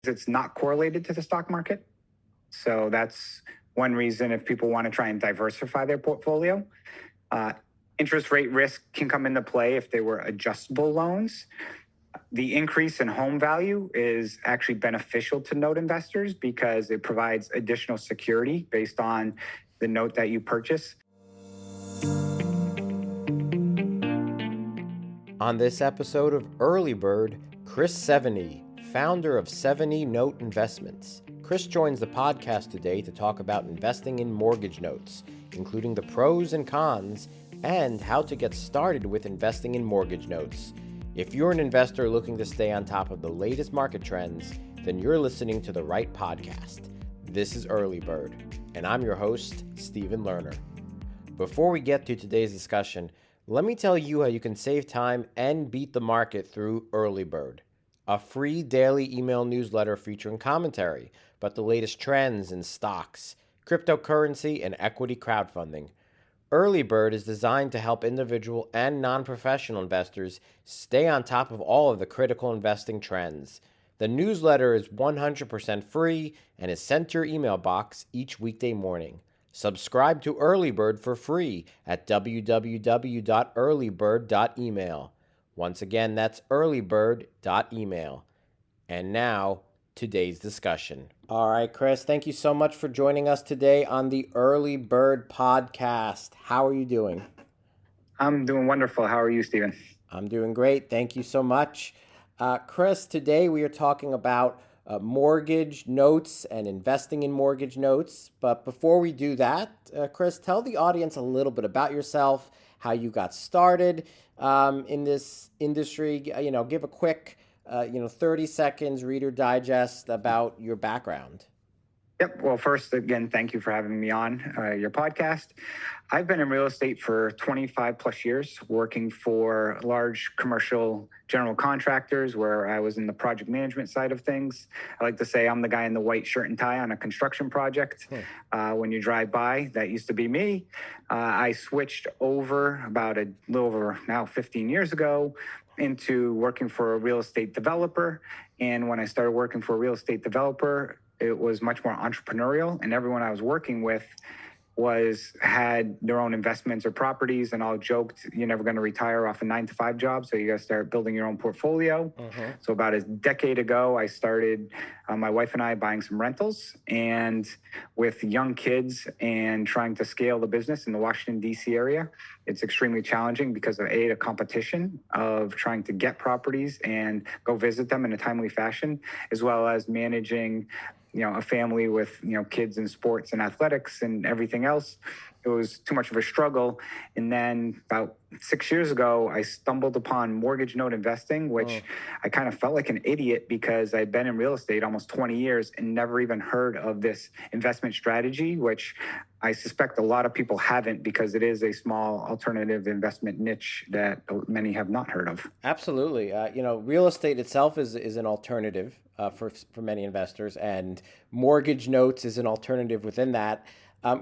it's not correlated to the stock market. So that's one reason if people want to try and diversify their portfolio. Interest rate risk can come into play if they were adjustable loans. The increase in home value is actually beneficial to note investors because it provides additional security based on the note that you purchase. On this episode of Early Bird, Chris Seveney, founder of Seveney Note Investments. Chris joins the podcast today to talk about investing in mortgage notes, including the pros and cons, and how to get started with investing in mortgage notes. If you're an investor looking to stay on top of the latest market trends, then you're listening to the right podcast. This is Early Bird, and I'm your host, Stephen Lerner. Before we get to today's discussion, let me tell you how you can save time and beat the market through Early Bird, a free daily email newsletter featuring commentary about the latest trends in stocks, cryptocurrency, and equity crowdfunding. Early Bird is designed to help individual and non-professional investors stay on top of all of the critical investing trends. The newsletter is 100% free and is sent to your email box each weekday morning. Subscribe to Early Bird for free at www.earlybird.email. Once again, that's earlybird.email. And now, today's discussion. All right, Chris, thank you so much for joining us today on the Early Bird podcast. How are you doing? I'm doing wonderful. How are you, Stephen? I'm doing great. Thank you so much. Chris, today we are talking about mortgage notes and investing in mortgage notes. But before we do that, Chris, tell the audience a little bit about yourself, how you got started in this industry. Give a quick 30 seconds Reader Digest about your background. Yep. Well, first, again, thank you for having me on your podcast. I've been in real estate for 25 plus years, working for large commercial general contractors where I was in the project management side of things. I like to say I'm the guy in the white shirt and tie on a construction project. When you drive by, that used to be me. I switched over about a little over now 15 years ago into working for a real estate developer. And when I started working for a real estate developer, it was much more entrepreneurial, and everyone I was working with had their own investments or properties, and all joked, you're never going to retire off a 9-to-5 job, so you got to start building your own portfolio. So about a decade ago, I started, my wife and I, buying some rentals, and with young kids and trying to scale the business in the Washington, D.C. area, it's extremely challenging because of the competition of trying to get properties and go visit them in a timely fashion, as well as managing a family with, kids and sports and athletics and everything else. It was too much of a struggle. And then about 6 years ago, I stumbled upon mortgage note investing, which I kind of felt like an idiot because I'd been in real estate almost 20 years and never even heard of this investment strategy, which I suspect a lot of people haven't because it is a small alternative investment niche that many have not heard of. Absolutely. Real estate itself is an alternative for many investors, and mortgage notes is an alternative within that.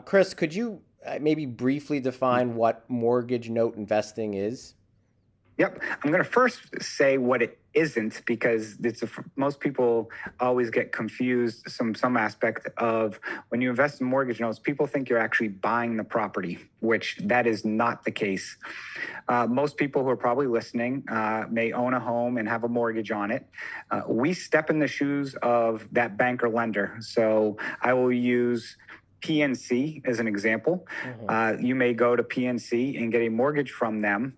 Chris, could you maybe briefly define what mortgage note investing is? Yep. I'm going to first say what it isn't, because most people always get confused some aspect of when you invest in mortgage notes, people think you're actually buying the property, which that is not the case. Most people who are probably listening may own a home and have a mortgage on it. We step in the shoes of that bank or lender. So I will use PNC as an example. You may go to PNC and get a mortgage from them.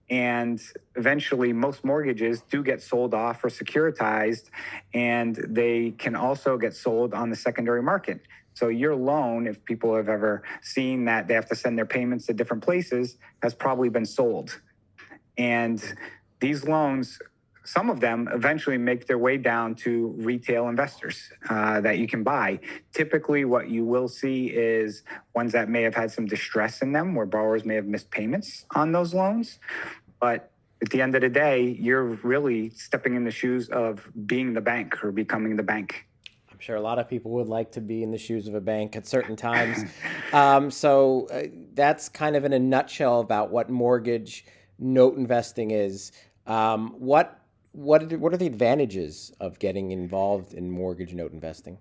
And eventually, most mortgages do get sold off or securitized, and they can also get sold on the secondary market. So your loan, if people have ever seen that they have to send their payments to different places, has probably been sold. And these loans, some of them eventually make their way down to retail investors that you can buy. Typically, what you will see is ones that may have had some distress in them, where borrowers may have missed payments on those loans. But at the end of the day, you're really stepping in the shoes of being the bank or becoming the bank. I'm sure a lot of people would like to be in the shoes of a bank at certain times. So that's kind of in a nutshell about what mortgage note investing is. What what are the advantages of getting involved in mortgage note investing?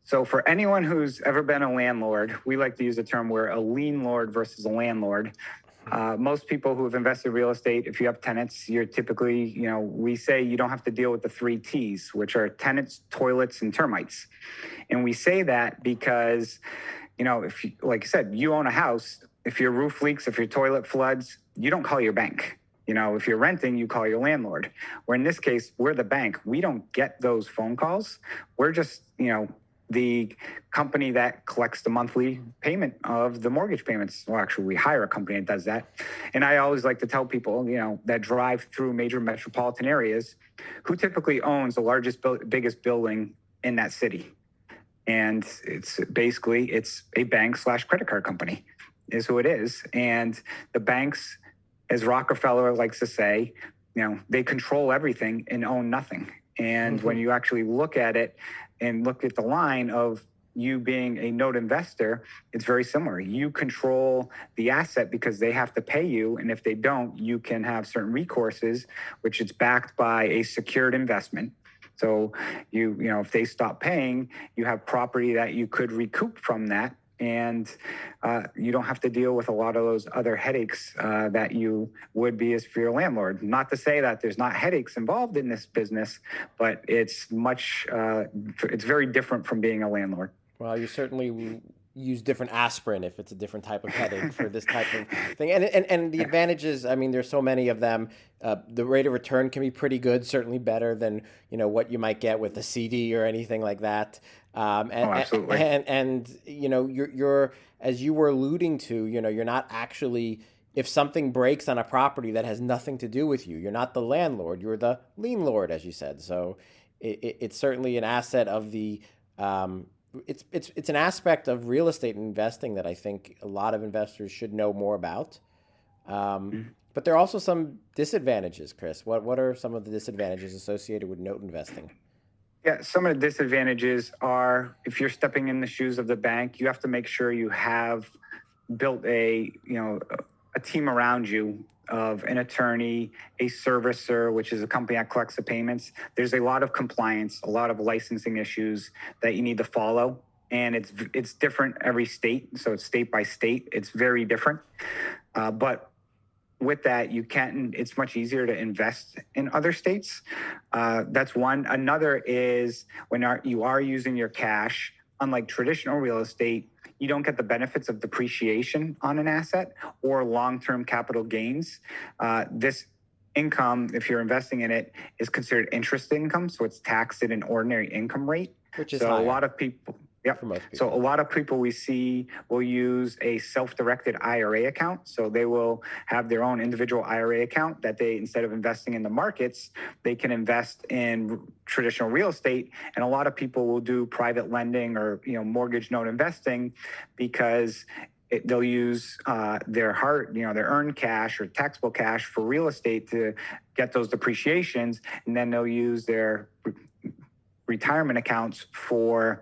So for anyone who's ever been a landlord, we like to use the term we're a lien lord versus a landlord. Most people who have invested in real estate, if you have tenants, you're typically, we say you don't have to deal with the 3 T's, which are tenants, toilets, and termites. And we say that because, if you, like I said, you own a house, if your roof leaks, if your toilet floods, you don't call your bank. If you're renting, you call your landlord. Or in this case, we're the bank. We don't get those phone calls. We're just, the company that collects the monthly payment of the mortgage payments. Well, actually, we hire a company that does that. And I always like to tell people, that drive through major metropolitan areas, who typically owns the largest, biggest building in that city. And it's a bank/credit card company is who it is. And the banks, as Rockefeller likes to say, they control everything and own nothing. And when you actually look at it and look at the line of you being a note investor, it's very similar. You control the asset because they have to pay you. And if they don't, you can have certain recourses, which is backed by a secured investment. So if they stop paying, you have property that you could recoup from that. And you don't have to deal with a lot of those other headaches that you would be as for your landlord. Not to say that there's not headaches involved in this business, but it's very different from being a landlord. Well, you certainly use different aspirin if it's a different type of headache for this type of thing. And the advantages, I mean, there's so many of them. The rate of return can be pretty good, certainly better than, what you might get with a CD or anything like that. Absolutely. And you're as you were alluding to, you're not actually, if something breaks on a property that has nothing to do with you, you're not the landlord, you're the lien lord, as you said. So it's certainly an asset of the, it's an aspect of real estate investing that I think a lot of investors should know more about. But there are also some disadvantages, Chris. What are some of the disadvantages associated with note investing? Yeah, some of the disadvantages are if you're stepping in the shoes of the bank, you have to make sure you have built a team around you of an attorney, a servicer, which is a company that collects the payments. There's a lot of compliance, a lot of licensing issues that you need to follow. And it's different every state. So it's state by state. It's very different. But with that, it's much easier to invest in other states. That's one. Another is when you are using your cash, unlike traditional real estate, you don't get the benefits of depreciation on an asset or long-term capital gains. This income, if you're investing in it, is considered interest income. So it's taxed at an ordinary income rate. Which is so higher. A lot of people. Yep. So a lot of people we see will use a self-directed IRA account. So they will have their own individual IRA account that they, instead of investing in the markets, they can invest in traditional real estate. And a lot of people will do private lending or, mortgage note investing because they'll use their earned cash or taxable cash for real estate to get those depreciations. And then they'll use their retirement accounts for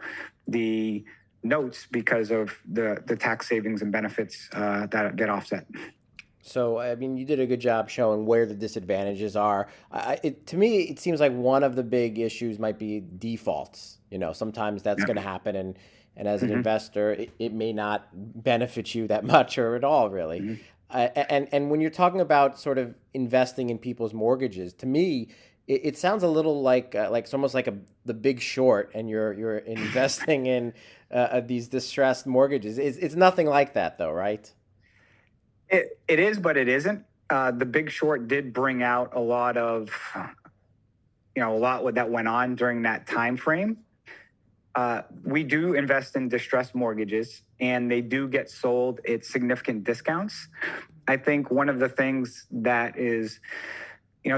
the notes because of the tax savings and benefits that get offset. So, I mean, you did a good job showing where the disadvantages are. To me, it seems like one of the big issues might be defaults. Sometimes that's going to happen, and as an investor, it may not benefit you that much or at all, really. And when you're talking about sort of investing in people's mortgages, to me, it sounds a little like it's almost like The Big Short, and you're investing in these distressed mortgages. It's nothing like that, though, right? It is, but it isn't. The Big Short did bring out a lot that went on during that time frame. We do invest in distressed mortgages, and they do get sold at significant discounts. I think one of the things that is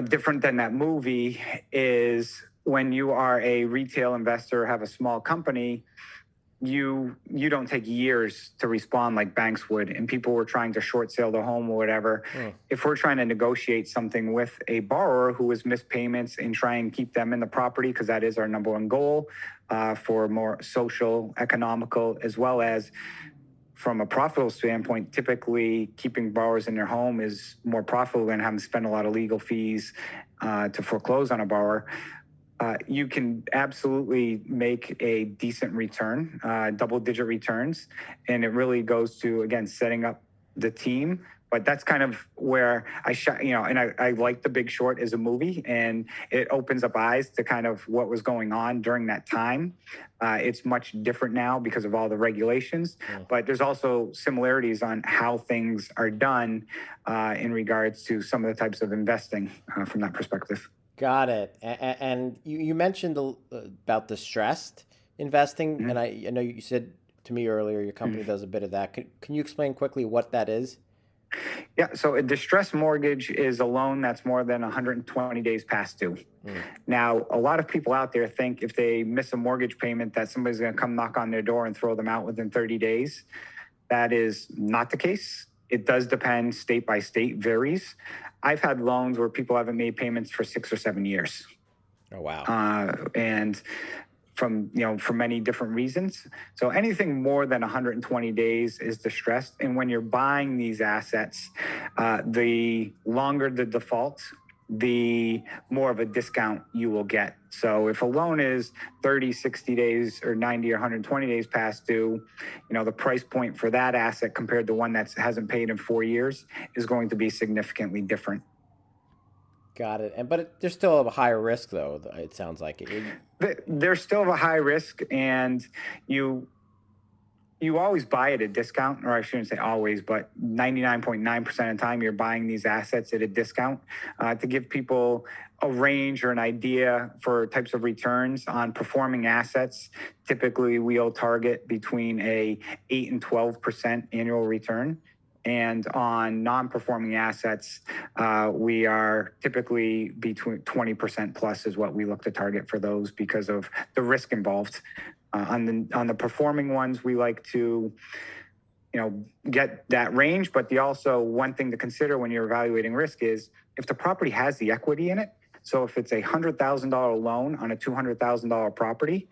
different than that movie is when you are a retail investor, have a small company, you don't take years to respond like banks would, and people were trying to short sale the home or whatever. If we're trying to negotiate something with a borrower who has missed payments and try and keep them in the property, because that is our number one goal for more social, economical, as well as from a profitable standpoint, typically keeping borrowers in their home is more profitable than having to spend a lot of legal fees to foreclose on a borrower, you can absolutely make a decent return, double-digit returns, and it really goes to, again, setting up the team. But that's kind of where and I like The Big Short as a movie, and it opens up eyes to kind of what was going on during that time. It's much different now because of all the regulations, but there's also similarities on how things are done in regards to some of the types of investing from that perspective. Got it. And you mentioned about distressed investing, and I know you said to me earlier your company does a bit of that. Can you explain quickly what that is? Yeah, so a distressed mortgage is a loan that's more than 120 days past due. Now, a lot of people out there think if they miss a mortgage payment that somebody's going to come knock on their door and throw them out within 30 days. That is not the case. It does depend, state by state, varies. I've had loans where people haven't made payments for 6 or 7 years. Oh, wow. And for many different reasons. So anything more than 120 days is distressed. And when you're buying these assets, the longer the default, the more of a discount you will get. So if a loan is 30, 60 days or 90 or 120 days past due, the price point for that asset compared to one that hasn't paid in 4 years is going to be significantly different. Got it. But there's still a higher risk, though, it sounds like. There's still a high risk, and you always buy at a discount, or I shouldn't say always, but 99.9% of the time you're buying these assets at a discount to give people a range or an idea for types of returns on performing assets. Typically, we'll target between a 8 and 12% annual return. And on non-performing assets, we are typically between 20% plus is what we look to target for those because of the risk involved. On the performing ones, we like to, get that range. But also one thing to consider when you're evaluating risk is if the property has the equity in it. So if it's a $100,000 loan on a $200,000 property,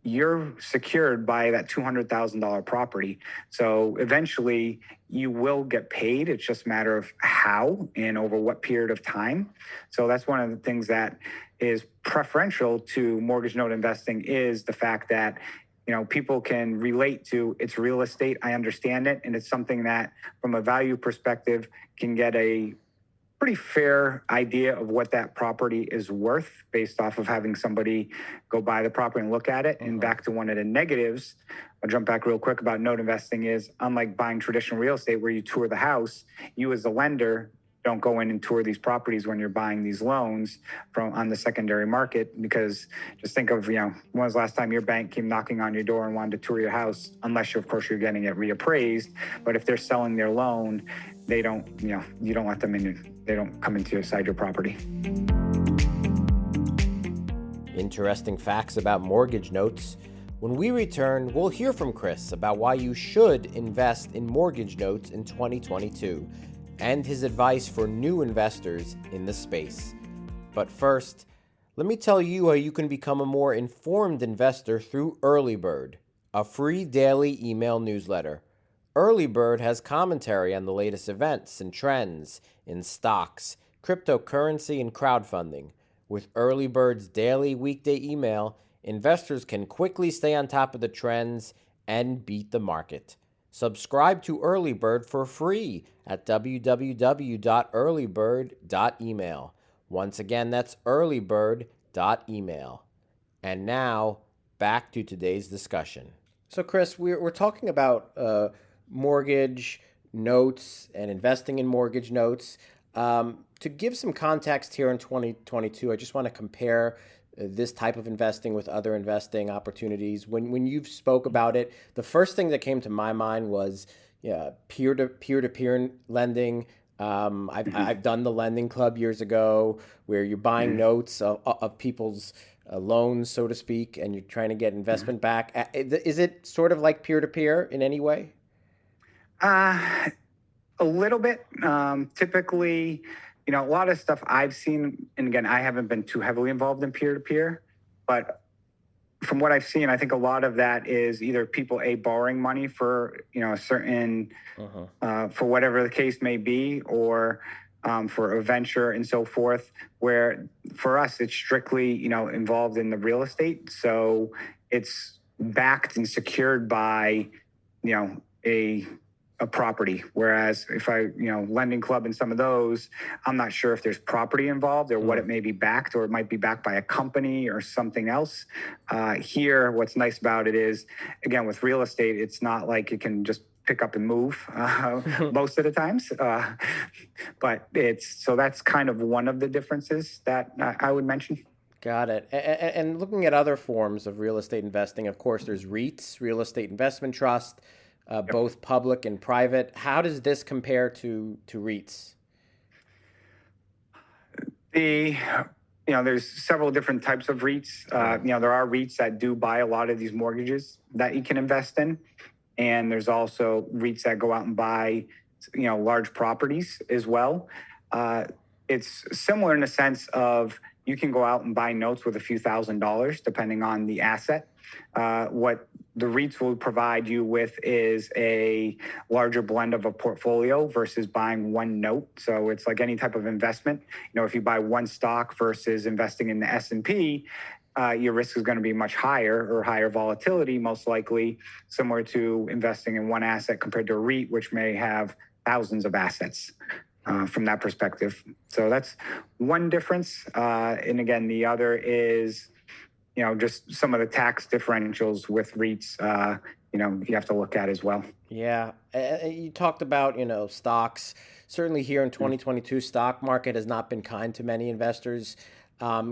you're secured by that $200,000 property. So eventually you will get paid. It's just a matter of how and over what period of time. So that's one of the things that is preferential to mortgage note investing is the fact that, people can relate to it's real estate. I understand it. And it's something that from a value perspective can get a pretty fair idea of what that property is worth based off of having somebody go buy the property and look at it. And back to one of the negatives, I'll jump back real quick about note investing is unlike buying traditional real estate where you tour the house, you as the lender don't go in and tour these properties when you're buying these loans on the secondary market, because just think of, when was the last time your bank came knocking on your door and wanted to tour your house, unless of course you're getting it reappraised. But if they're selling their loan, they don't, you don't let them in. They don't come inside your property. Interesting facts about mortgage notes. When we return, we'll hear from Chris about why you should invest in mortgage notes in 2022 and his advice for new investors in the space. But first, let me tell you how you can become a more informed investor through Early Bird, a free daily email newsletter. Early Bird has commentary on the latest events and trends in stocks, cryptocurrency, and crowdfunding. With Early Bird's daily weekday email, investors can quickly stay on top of the trends and beat the market. Subscribe to Early Bird for free at www.earlybird.email. Once again, that's earlybird.email. And now, back to today's discussion. So, Chris, we're talking about mortgage notes and investing in mortgage notes. To give some context here in 2022, I just want to compare this type of investing with other investing opportunities. When you've spoke about it, the first thing that came to my mind was peer-to-peer lending. I've done the lending club years ago where you're buying notes of people's loans, so to speak, and you're trying to get investment back. Is it sort of like peer-to-peer in any way? A little bit. Typically, a lot of stuff I've seen, and again, I haven't been too heavily involved in peer-to-peer, but from what I've seen, I think a lot of that is either people borrowing money for, a certain, for whatever the case may be, or for a venture and so forth, where for us, it's strictly, involved in the real estate. So it's backed and secured by, a property. Whereas if lending club and some of those, I'm not sure if there's property involved or what it may be backed, or it might be backed by a company or something else. Here, what's nice about it is, again, with real estate, it's not like you can just pick up and move most of the times. But so that's kind of one of the differences that I would mention. Got it. And looking at other forms of real estate investing, of course, there's REITs, Real Estate Investment Trust, both public and private. How does this compare to REITs? There's several different types of REITs. There are REITs that do buy a lot of these mortgages that you can invest in. And there's also REITs that go out and buy, large properties as well. It's similar in the sense of you can go out and buy notes with a few $1,000s, depending on the asset. What the REITs will provide you with is a larger blend of a portfolio versus buying one note. So it's like any type of investment. If you buy one stock versus investing in the S&P, your risk is going to be much higher, or higher volatility, most likely, similar to investing in one asset compared to a REIT, which may have thousands of assets from that perspective. So that's one difference. And again, the other is, just some of the tax differentials with REITs, you have to look at as well. Yeah. You talked about, stocks. Certainly here in 2022, stock market has not been kind to many investors.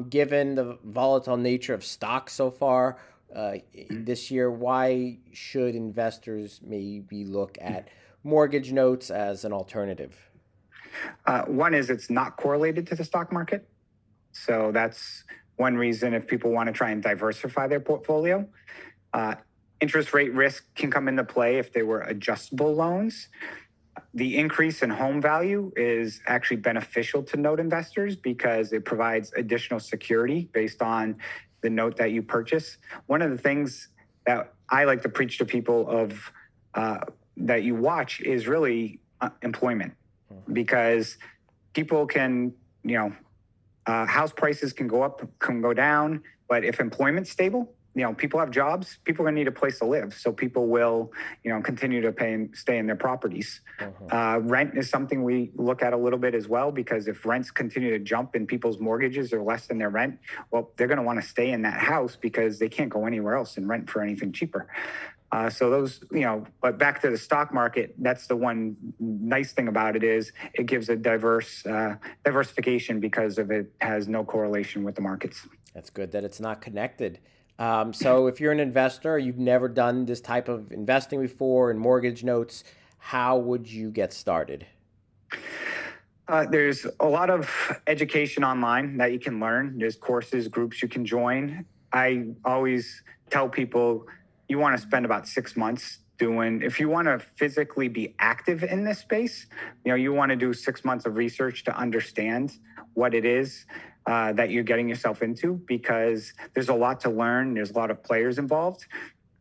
Given the volatile nature of stocks so far this year, why should investors maybe look at mortgage notes as an alternative? One is it's not correlated to the stock market. So that's one reason if people want to try and diversify their portfolio. Interest rate risk can come into play if they were adjustable loans. The increase in home value is actually beneficial to note investors because it provides additional security based on the note that you purchase. One of the things that I like to preach to people that you watch is really employment, because people can, house prices can go up, can go down, but if employment's stable, people have jobs, people are going to need a place to live. So people will, continue to pay and stay in their properties. Rent is something we look at a little bit as well, because if rents continue to jump and people's mortgages are less than their rent, well, they're going to want to stay in that house because they can't go anywhere else and rent for anything cheaper. So those, but back to the stock market, that's the one nice thing about it is it gives a diversification because of it has no correlation with the markets. That's good that it's not connected. So if you're an investor, you've never done this type of investing before in mortgage notes, how would you get started? There's a lot of education online that you can learn. There's courses, groups you can join. I always tell people you want to spend about 6 months if you want to physically be active in this space, you want to do 6 months of research to understand what it is that you're getting yourself into, because there's a lot to learn. There's a lot of players involved.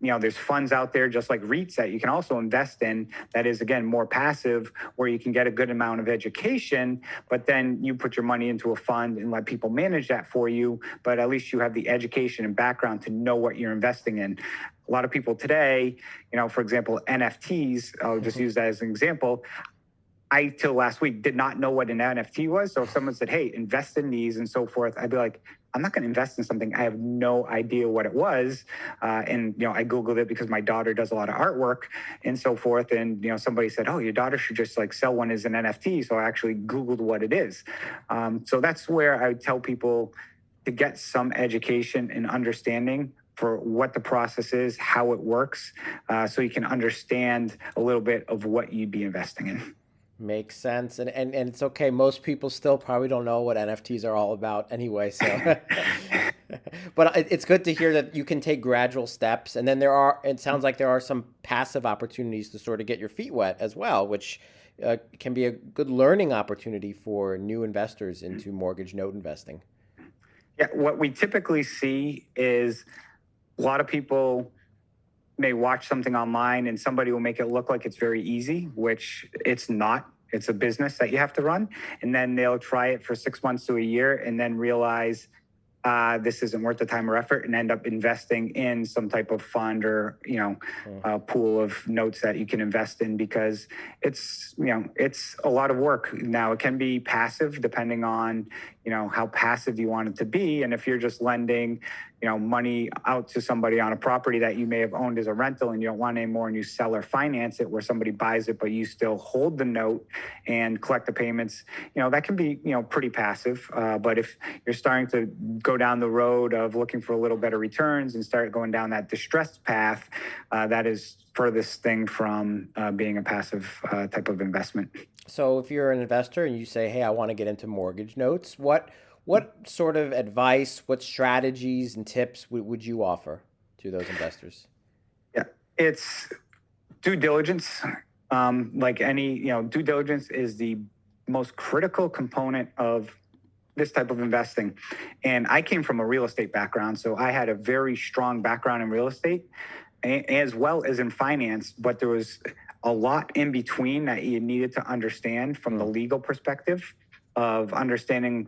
There's funds out there just like REITs that you can also invest in that is, again, more passive, where you can get a good amount of education, but then you put your money into a fund and let people manage that for you. But at least you have the education and background to know what you're investing in. A lot of people today, for example, NFTs, I'll just use that as an example. I, till last week, did not know what an NFT was. So if someone said, hey, invest in these and so forth, I'd be like, I'm not going to invest in something. I have no idea what it was. And I Googled it because my daughter does a lot of artwork and so forth. And, somebody said, oh, your daughter should just sell one as an NFT. So I actually Googled what it is. So that's where I tell people to get some education and understanding for what the process is, how it works, so you can understand a little bit of what you'd be investing in. Makes sense. And it's okay. Most people still probably don't know what NFTs are all about anyway. So, but it's good to hear that you can take gradual steps. And then it sounds like there are some passive opportunities to sort of get your feet wet as well, which can be a good learning opportunity for new investors into mortgage note investing. Yeah. What we typically see is a lot of people may watch something online and somebody will make it look like it's very easy, which it's not. it's a business that you have to run. And then they'll try it for 6 months to a year and then realize this isn't worth the time or effort, and end up investing in some type of fund or, pool of notes that you can invest in, because it's a lot of work. Now, it can be passive depending on, how passive you want it to be. And if you're just lending, money out to somebody on a property that you may have owned as a rental and you don't want anymore, and you sell or finance it where somebody buys it, but you still hold the note and collect the payments, that can be, pretty passive. But if you're starting to go down the road of looking for a little better returns and start going down that distressed path, that is furthest thing from being a passive type of investment. So if you're an investor and you say, hey, I want to get into mortgage notes, what sort of advice, what strategies and tips would you offer to those investors? Yeah, it's due diligence. Like any, due diligence is the most critical component of this type of investing. And I came from a real estate background, so I had a very strong background in real estate as well as in finance, but there was a lot in between that you needed to understand from the legal perspective of understanding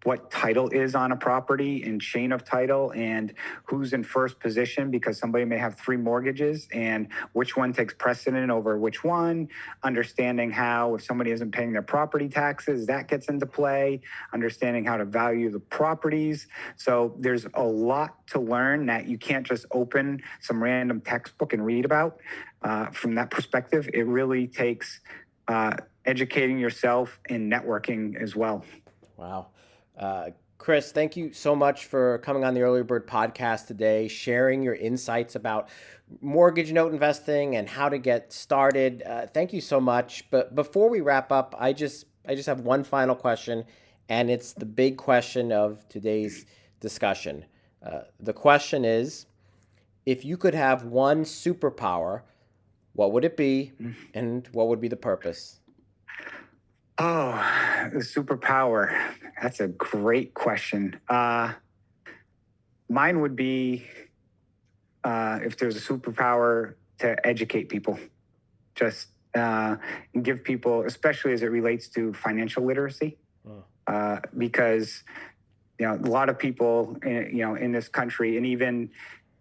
what title is on a property and chain of title and who's in first position, because somebody may have 3 mortgages and which one takes precedent over which one, understanding how if somebody isn't paying their property taxes, that gets into play, understanding how to value the properties. So there's a lot to learn that you can't just open some random textbook and read about. From that perspective, it really takes educating yourself and networking as well. Wow. Chris, thank you so much for coming on the Early Bird podcast today, sharing your insights about mortgage note investing and how to get started. Thank you so much. But before we wrap up, I just have one final question, and it's the big question of today's discussion. The question is, if you could have one superpower, what would it be, and what would be the purpose? Oh, the superpower. That's a great question. Mine would be, if there's a superpower, to educate people. Just give people, especially as it relates to financial literacy, because, a lot of people, in this country and even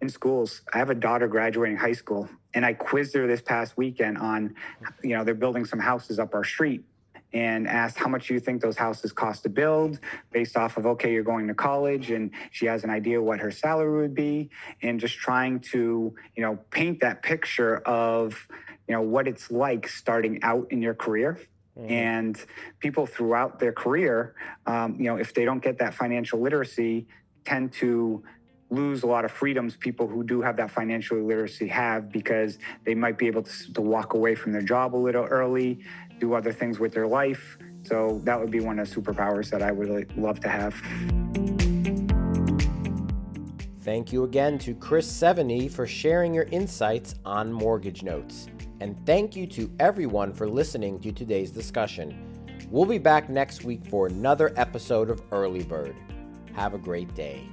in schools. I have a daughter graduating high school, and I quizzed her this past weekend on, they're building some houses up our street, and asked how much you think those houses cost to build based off of, okay, you're going to college, and she has an idea what her salary would be, and just trying to, paint that picture of, what it's like starting out in your career. Mm-hmm. And people throughout their career, if they don't get that financial literacy, tend to lose a lot of freedoms people who do have that financial literacy have, because they might be able to walk away from their job a little early, do other things with their life. So that would be one of the superpowers that I would really love to have. Thank you again to Chris Seveney for sharing your insights on mortgage notes. And thank you to everyone for listening to today's discussion. We'll be back next week for another episode of Early Bird. Have a great day.